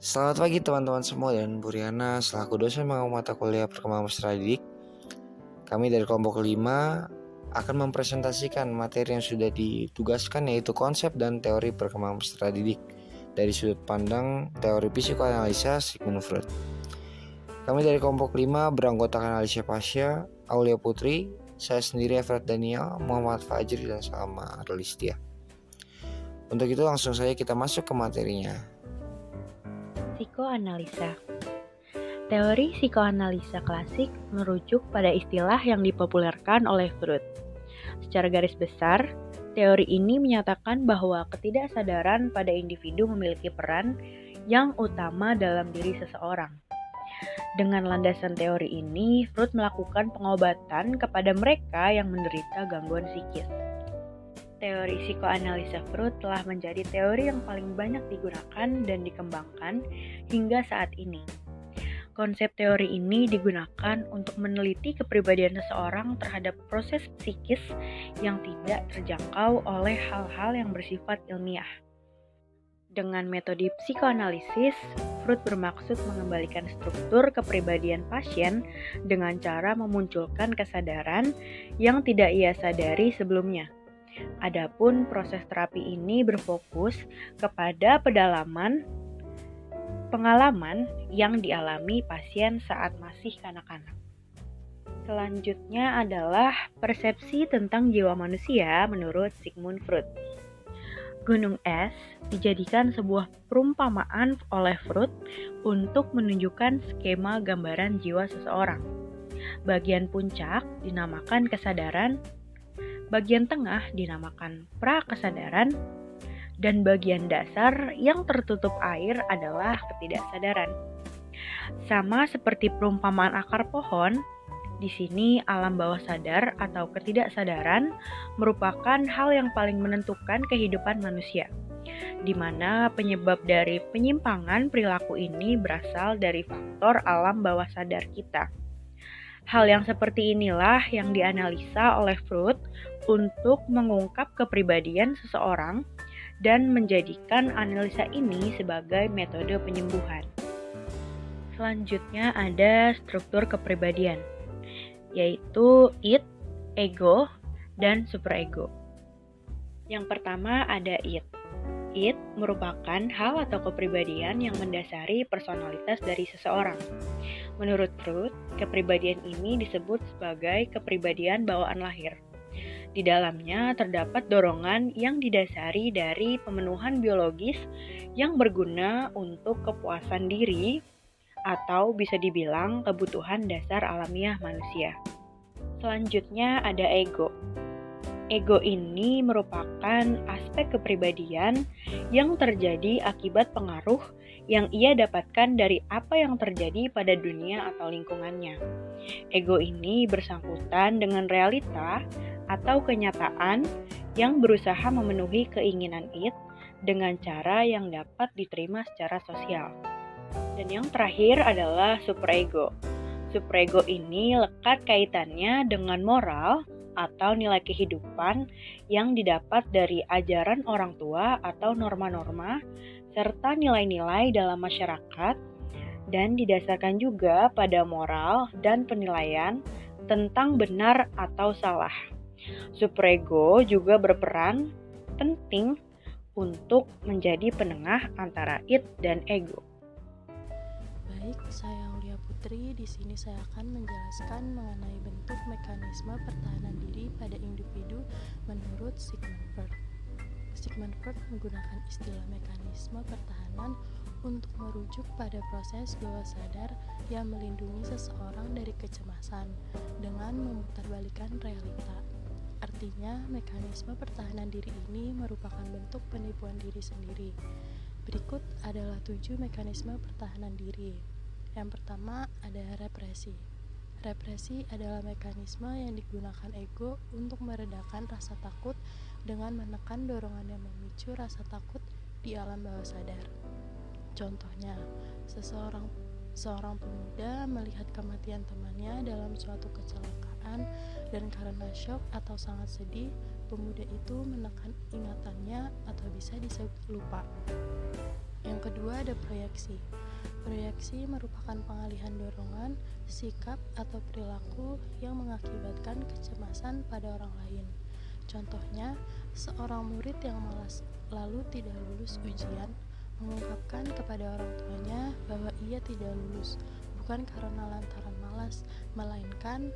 Selamat pagi teman-teman semua dan Bu Riana selaku dosen mengampu mata kuliah perkembangan peserta didik. Kami dari kelompok 5 akan mempresentasikan materi yang sudah ditugaskan, yaitu konsep dan teori perkembangan peserta didik dari sudut pandang teori psikoanalisa Sigmund Freud. Kami dari kelompok 5 beranggotakan Alicia Pasha, Aulia Putri, saya sendiri Everett Daniel, Muhammad Fajri, dan Salma Arlistia. Untuk itu langsung saja kita masuk ke materinya. Psikoanalisa. Teori psikoanalisa klasik merujuk pada istilah yang dipopulerkan oleh Freud. Secara garis besar, teori ini menyatakan bahwa ketidaksadaran pada individu memiliki peran yang utama dalam diri seseorang. Dengan landasan teori ini, Freud melakukan pengobatan kepada mereka yang menderita gangguan psikis. Teori psikoanalisa Freud telah menjadi teori yang paling banyak digunakan dan dikembangkan hingga saat ini. Konsep teori ini digunakan untuk meneliti kepribadian seseorang terhadap proses psikis yang tidak terjangkau oleh hal-hal yang bersifat ilmiah. Dengan metode psikoanalisis, Freud bermaksud mengembalikan struktur kepribadian pasien dengan cara memunculkan kesadaran yang tidak ia sadari sebelumnya. Adapun proses terapi ini berfokus kepada pedalaman pengalaman yang dialami pasien saat masih kanak-kanak. Selanjutnya adalah persepsi tentang jiwa manusia menurut Sigmund Freud. Gunung es dijadikan sebuah perumpamaan oleh Freud untuk menunjukkan skema gambaran jiwa seseorang. Bagian puncak dinamakan kesadaran, bagian tengah dinamakan prakesadaran, dan bagian dasar yang tertutup air adalah ketidaksadaran. Sama seperti perumpamaan akar pohon, di sini alam bawah sadar atau ketidaksadaran merupakan hal yang paling menentukan kehidupan manusia, di mana penyebab dari penyimpangan perilaku ini berasal dari faktor alam bawah sadar kita. Hal yang seperti inilah yang dianalisa oleh Freud untuk mengungkap kepribadian seseorang dan menjadikan analisa ini sebagai metode penyembuhan. Selanjutnya ada struktur kepribadian, yaitu id, ego, dan superego. Yang pertama ada id. Id merupakan hal atau kepribadian yang mendasari personalitas dari seseorang. Menurut Freud, kepribadian ini disebut sebagai kepribadian bawaan lahir. Di dalamnya terdapat dorongan yang didasari dari pemenuhan biologis yang berguna untuk kepuasan diri atau bisa dibilang kebutuhan dasar alamiah manusia. Selanjutnya ada ego. Ego ini merupakan aspek kepribadian yang terjadi akibat pengaruh yang ia dapatkan dari apa yang terjadi pada dunia atau lingkungannya. Ego ini bersangkutan dengan realita atau kenyataan yang berusaha memenuhi keinginan id dengan cara yang dapat diterima secara sosial. Dan yang terakhir adalah superego. Superego ini lekat kaitannya dengan moral atau nilai kehidupan yang didapat dari ajaran orang tua atau norma-norma serta nilai-nilai dalam masyarakat, dan didasarkan juga pada moral dan penilaian tentang benar atau salah. Superego juga berperan penting untuk menjadi penengah antara id dan ego. Baik, saya Aulia Putri. Di sini saya akan menjelaskan mengenai bentuk mekanisme pertahanan diri pada individu menurut Sigmund Freud. Sigmund Freud menggunakan istilah mekanisme pertahanan untuk merujuk pada proses bawah sadar yang melindungi seseorang dari kecemasan dengan memutarbalikkan realita. Artinya, mekanisme pertahanan diri ini merupakan bentuk penipuan diri sendiri. Berikut adalah 7 mekanisme pertahanan diri. Yang pertama ada represi. Represi adalah mekanisme yang digunakan ego untuk meredakan rasa takut dengan menekan dorongan yang memicu rasa takut di alam bawah sadar. Contohnya, seorang pemuda melihat kematian temannya dalam suatu kecelakaan dan karena syok atau sangat sedih, pemuda itu menekan ingatannya atau bisa disebut lupa. Yang Yang kedua ada proyeksi. Proyeksi merupakan pengalihan dorongan, sikap, atau perilaku yang mengakibatkan kecemasan pada orang lain. Contohnya, seorang murid yang malas lalu tidak lulus ujian mengungkapkan kepada orang tuanya bahwa ia tidak lulus, bukan karena lantaran malas, melainkan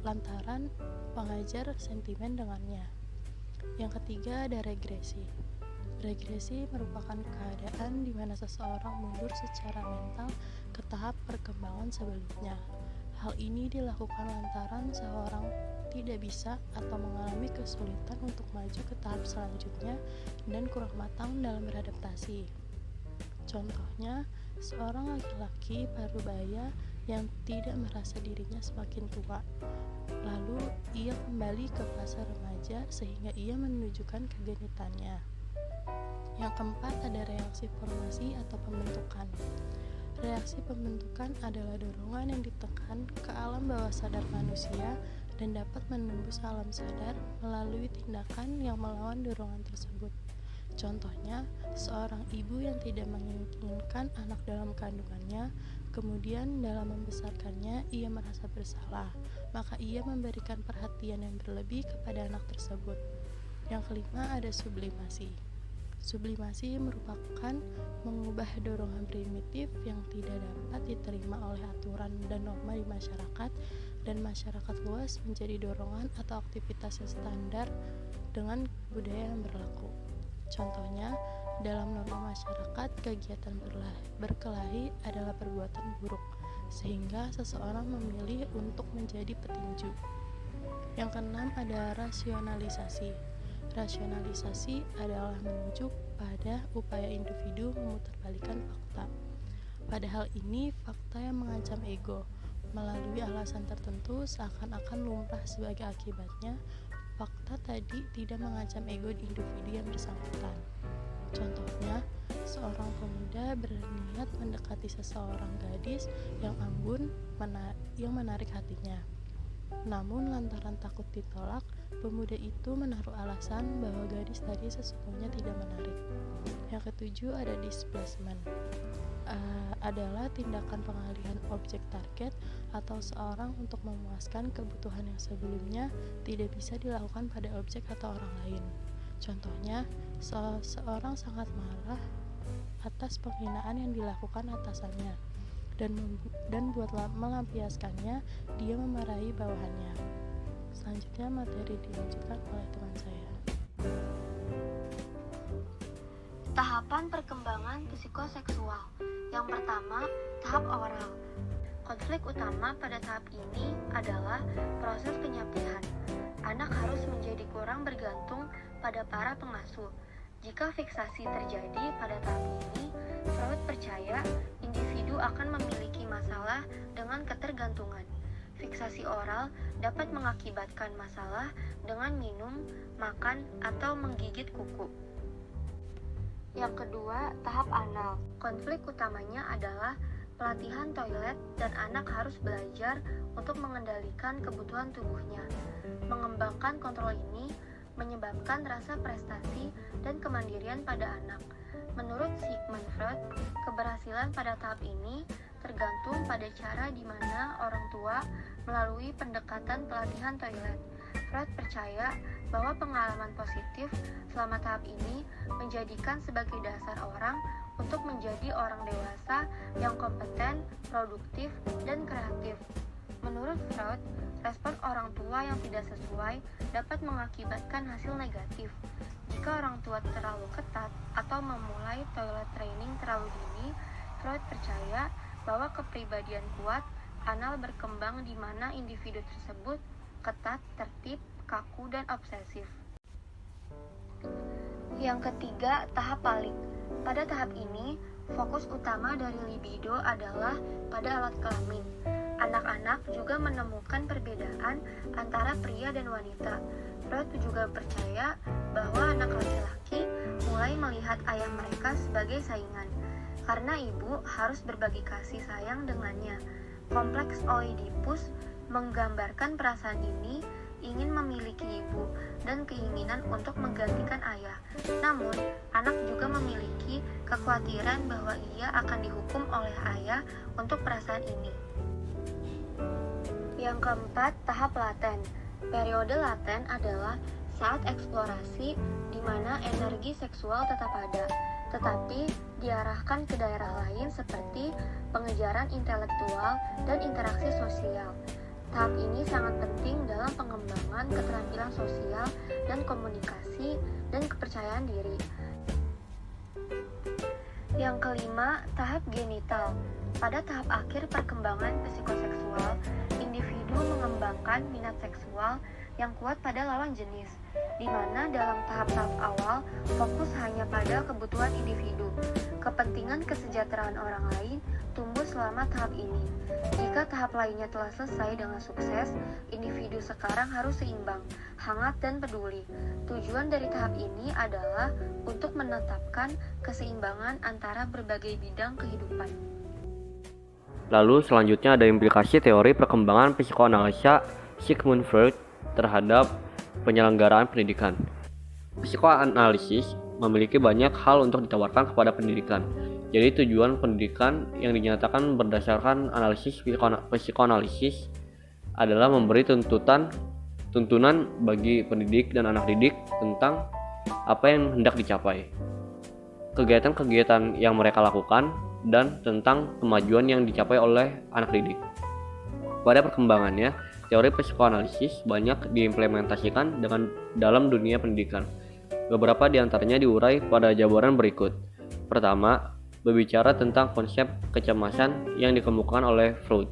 lantaran pengajar sentimen dengannya. Yang ketiga ada regresi. Regresi merupakan keadaan di mana seseorang mundur secara mental ke tahap perkembangan sebelumnya. Hal ini dilakukan lantaran seorang tidak bisa atau mengalami kesulitan untuk maju ke tahap selanjutnya dan kurang matang dalam beradaptasi. Contohnya, seorang laki-laki parubaya yang tidak merasa dirinya semakin tua. Lalu, ia kembali ke fase remaja sehingga ia menunjukkan kegenitannya. Yang keempat ada reaksi formasi atau pembentukan. Reaksi pembentukan adalah dorongan yang ditekan ke alam bawah sadar manusia dan dapat menembus alam sadar melalui tindakan yang melawan dorongan tersebut. Contohnya, seorang ibu yang tidak menginginkan anak dalam kandungannya, kemudian dalam membesarkannya ia merasa bersalah, maka ia memberikan perhatian yang berlebih kepada anak tersebut. Yang kelima ada sublimasi. Sublimasi merupakan mengubah dorongan primitif yang tidak dapat diterima oleh aturan dan norma di masyarakat dan masyarakat luas menjadi dorongan atau aktivitas yang standar dengan budaya yang berlaku. Contohnya, dalam norma masyarakat, kegiatan berkelahi adalah perbuatan buruk, sehingga seseorang memilih untuk menjadi petinju. Yang keenam ada rasionalisasi. Rasionalisasi adalah menunjuk pada upaya individu memutarbalikkan fakta. Pada hal ini, fakta yang mengancam ego melalui alasan tertentu seakan-akan lumrah sebagai akibatnya. Fakta tadi tidak mengancam ego individu yang bersangkutan. Contohnya, seorang pemuda berniat mendekati seseorang gadis yang anggun yang menarik hatinya. Namun lantaran takut ditolak, pemuda itu menaruh alasan bahwa gadis tadi sesungguhnya tidak menarik. Yang ketujuh ada displacement. Adalah tindakan pengalihan objek target atau seorang untuk memuaskan kebutuhan yang sebelumnya tidak bisa dilakukan pada objek atau orang lain. Contohnya, seorang sangat marah atas penghinaan yang dilakukan atasannya dan buat melampiaskannya, dia memarahi bawahannya. Selanjutnya materi dilanjutkan oleh teman saya. Tahapan perkembangan psikoseksual. Yang pertama, tahap oral. Konflik utama pada tahap ini adalah proses penyampaian. Anak harus menjadi kurang bergantung pada para pengasuh. Jika fiksasi terjadi pada tahap ini, Freud percaya individu akan memiliki masalah dengan ketergantungan. Fiksasi oral dapat mengakibatkan masalah dengan minum, makan, atau menggigit kuku. Yang kedua, tahap anal. Konflik utamanya adalah pelatihan toilet dan anak harus belajar untuk mengendalikan kebutuhan tubuhnya. Mengembangkan kontrol ini menyebabkan rasa prestasi dan kemandirian pada anak. Menurut Sigmund Freud, keberhasilan pada tahap ini tergantung pada cara di mana orang tua melalui pendekatan pelatihan toilet. Freud percaya bahwa pengalaman positif selama tahap ini menjadikan sebagai dasar orang untuk menjadi orang dewasa yang kompeten, produktif, dan kreatif. Menurut Freud, respon orang tua yang tidak sesuai dapat mengakibatkan hasil negatif. Jika orang tua terlalu ketat atau memulai toilet training terlalu dini, Freud percaya bahwa kepribadian kuat anal berkembang di mana individu tersebut ketat, tertib, kaku, dan obsesif. Yang ketiga, tahap palik. Pada tahap ini, fokus utama dari libido adalah pada alat kelamin. Anak-anak juga menemukan perbedaan antara pria dan wanita. Freud juga percaya bahwa anak laki-laki mulai melihat ayah mereka sebagai saingan, karena ibu harus berbagi kasih sayang dengannya. Kompleks Oedipus menggambarkan perasaan ini ingin memiliki ibu dan keinginan untuk menggantikan ayah. Namun, anak juga memiliki kekhawatiran bahwa ia akan dihukum oleh ayah untuk perasaan ini. Yang keempat, tahap laten. Periode laten adalah saat eksplorasi di mana energi seksual tetap ada, tetapi diarahkan ke daerah lain seperti pengejaran intelektual dan interaksi sosial. Tahap ini sangat penting dalam pengembangan keterampilan sosial dan komunikasi dan kepercayaan diri. Yang kelima, tahap genital. Pada tahap akhir perkembangan psikoseksual, individu mengembangkan minat seksual yang kuat pada lawan jenis, di mana dalam tahap-tahap awal fokus hanya pada kebutuhan individu. Kepentingan kesejahteraan orang lain tumbuh selama tahap ini. Jika tahap lainnya telah selesai dengan sukses, individu sekarang harus seimbang, hangat, dan peduli. Tujuan dari tahap ini adalah untuk menetapkan keseimbangan antara berbagai bidang kehidupan. Lalu selanjutnya ada implikasi teori perkembangan psikoanalisa Sigmund Freud terhadap penyelenggaraan pendidikan. Psikoanalisis memiliki banyak hal untuk ditawarkan kepada pendidikan. Jadi tujuan pendidikan yang dinyatakan berdasarkan analisis psikoanalisis adalah memberi tuntunan bagi pendidik dan anak didik tentang apa yang hendak dicapai, kegiatan-kegiatan yang mereka lakukan, dan tentang kemajuan yang dicapai oleh anak didik. Pada perkembangannya, teori psikoanalisis banyak diimplementasikan dalam dunia pendidikan. Beberapa di antaranya diurai pada jabaran berikut. Pertama, berbicara tentang konsep kecemasan yang dikemukakan oleh Freud.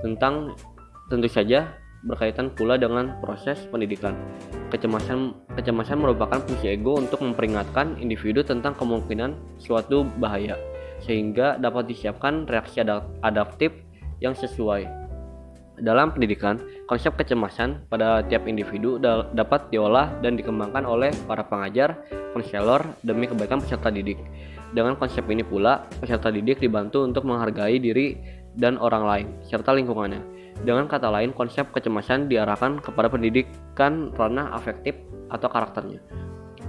Tentu saja berkaitan pula dengan proses pendidikan. Kecemasan merupakan fungsi ego untuk memperingatkan individu tentang kemungkinan suatu bahaya, sehingga dapat disiapkan reaksi adaptif yang sesuai. Dalam pendidikan, konsep kecemasan pada tiap individu dapat diolah dan dikembangkan oleh para pengajar, konselor demi kebaikan peserta didik. Dengan konsep ini pula, peserta didik dibantu untuk menghargai diri dan orang lain, serta lingkungannya. Dengan kata lain, konsep kecemasan diarahkan kepada pendidikan ranah afektif atau karakternya.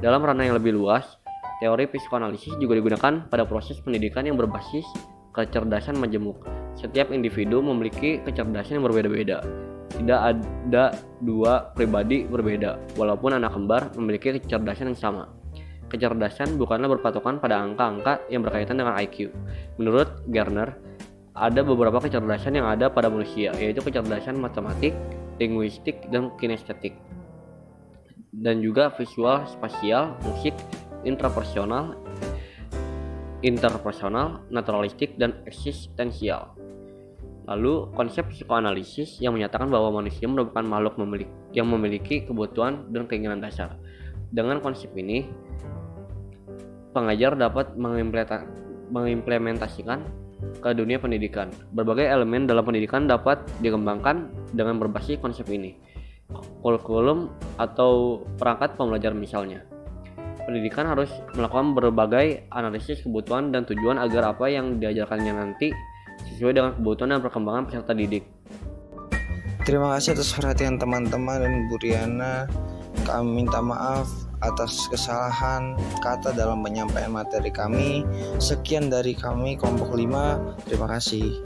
Dalam ranah yang lebih luas, teori psikoanalisis juga digunakan pada proses pendidikan yang berbasis kecerdasan majemuk. Setiap individu memiliki kecerdasan yang berbeda-beda. Tidak ada dua pribadi berbeda, walaupun anak kembar memiliki kecerdasan yang sama. Kecerdasan bukanlah berpatokan pada angka-angka yang berkaitan dengan IQ. Menurut Garner, ada beberapa kecerdasan yang ada pada manusia, yaitu kecerdasan matematik, linguistik, dan kinestetik, dan juga visual, spasial, musik, interpersonal, naturalistik, dan eksistensial. Lalu, konsep psikoanalisis yang menyatakan bahwa manusia merupakan makhluk yang memiliki kebutuhan dan keinginan dasar. Dengan konsep ini, pengajar dapat mengimplementasikan ke dunia pendidikan. Berbagai elemen dalam pendidikan dapat dikembangkan dengan berbasis konsep ini. Kurikulum atau perangkat pembelajaran misalnya. Pendidikan harus melakukan berbagai analisis kebutuhan dan tujuan agar apa yang diajarkannya nanti sesuai dengan kebutuhan dan perkembangan peserta didik. Terima kasih atas perhatian teman-teman dan Bu Riana. Kami minta maaf atas kesalahan kata dalam penyampaian materi kami. Sekian dari kami kelompok 5. Terima kasih.